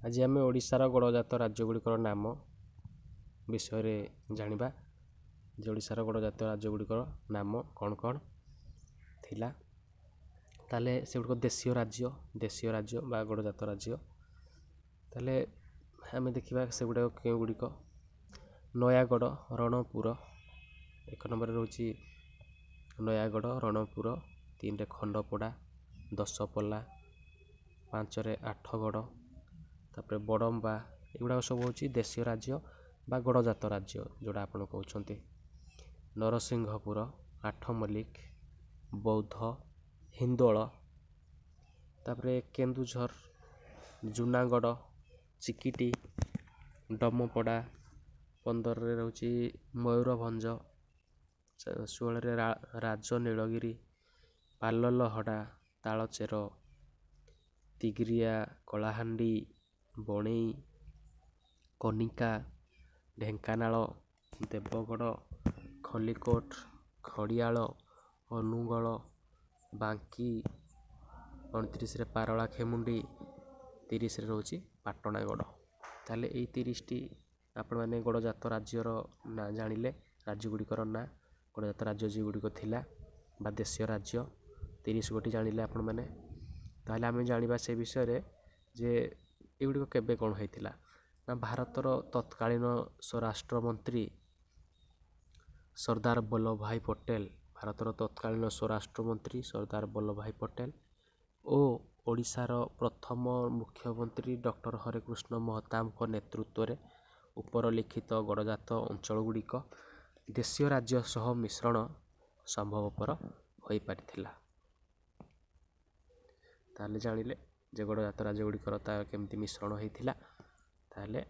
ଆଜି ଆମେ ଓଡ଼ିଶାର ଗଡ଼ଜାତ ରାଜ୍ୟଗୁଡ଼ିକର ନାମ ବିଷୟରେ ଜାଣିବା ଯେ ଓଡ଼ିଶାର ଗଡ଼ଜାତ ରାଜ୍ୟଗୁଡ଼ିକର ନାମ କ'ଣ କ'ଣ ଥିଲା। ତାହେଲେ ସେଗୁଡ଼ିକ ଦେଶୀୟ ରାଜ୍ୟ ବା ଗଡ଼ଜାତ ରାଜ୍ୟ। ତାହେଲେ ଆମେ ଦେଖିବା ସେଗୁଡ଼ାକ କେଉଁଗୁଡ଼ିକ। ନୟାଗଡ଼, ରଣପୁର, 1 ନମ୍ବରରେ ରହୁଛି ନୟାଗଡ଼, ରଣପୁର, 3ରେ ଖଣ୍ଡପଡ଼ା, ଦଶପଲ୍ଲା, 5ରେ ଆଠଗଡ଼, ତାପରେ ବଡ଼ମ୍ବା। ଏଗୁଡ଼ାକ ସବୁ ହେଉଛି ଦେଶୀୟ ରାଜ୍ୟ ବା ଗଡ଼ଜାତ ରାଜ୍ୟ ଯେଉଁଟା ଆପଣ କହୁଛନ୍ତି। ନରସିଂହପୁର, ଆଠମଲ୍ଲିକ, ବୌଦ୍ଧ, ହିନ୍ଦୋଳ, ତାପରେ କେନ୍ଦୁଝର, ଜୁନାଗଡ଼, ଚିକିଟି, ଡମପଡ଼ା, 15ରେ ରହୁଛି ମୟୂରଭଞ୍ଜ, 16ରେ ରାଜନୀଳଗିରି, ପାଲଲହଡ଼ା, ତାଳଚେର, ତିଗିରିଆ, କଳାହାଣ୍ଡି, ବଣେଇ, କନିକା, ଢେଙ୍କାନାଳ, ଦେବଗଡ଼, ଖଲିକୋଟ, ଖଡ଼ିଆଳ, ଅନୁଗୋଳ, ବାଙ୍କୀ, 29ରେ ପାରଳାଖେମୁଣ୍ଡି, 30ରେ ରହୁଛି ପାଟଣାଗଡ଼। ତାହେଲେ ଏଇ 30ଟି ଆପଣମାନେ ଗଡ଼ଜାତ ରାଜ୍ୟର ନାଁ ଜାଣିଲେ। ରାଜ୍ୟଗୁଡ଼ିକର ନାଁ ଗଡ଼ଜାତ ରାଜ୍ୟ ଯେଉଁଗୁଡ଼ିକ ଥିଲା ବା ଦେଶୀୟ ରାଜ୍ୟ 30 ଗୋଟି ଜାଣିଲେ ଆପଣମାନେ। ତାହେଲେ ଆମେ ଜାଣିବା ସେ ବିଷୟରେ ଯେ ଏଗୁଡ଼ିକ କେବେ କ'ଣ ହେଇଥିଲା ନା ଭାରତର ତତ୍କାଳୀନ ସ୍ୱରାଷ୍ଟ୍ର ମନ୍ତ୍ରୀ ସର୍ଦ୍ଦାର ବଲ୍ଲଭଭାଇ ପଟେଲ, ଭାରତର ତତ୍କାଳୀନ ସ୍ୱରାଷ୍ଟ୍ର ମନ୍ତ୍ରୀ ସର୍ଦ୍ଦାର ବଲ୍ଲଭଭାଇ ପଟେଲ ଓ ଓଡ଼ିଶାର ପ୍ରଥମ ମୁଖ୍ୟମନ୍ତ୍ରୀ ଡକ୍ଟର ହରେକୃଷ୍ଣ ମହତାବଙ୍କ ନେତୃତ୍ୱରେ ଉପରଲିଖିତ ଗଡ଼ଜାତ ଅଞ୍ଚଳଗୁଡ଼ିକ ଦେଶୀୟ ରାଜ୍ୟ ସହ ମିଶ୍ରଣ ସମ୍ଭବପର ହୋଇପାରିଥିଲା। ତାହେଲେ ଜାଣିଲେ ଯେ ଗଡ଼ଜାତ ରାଜ୍ୟଗୁଡ଼ିକର ତା କେମିତି ମିଶ୍ରଣ ହେଇଥିଲା। ତାହେଲେ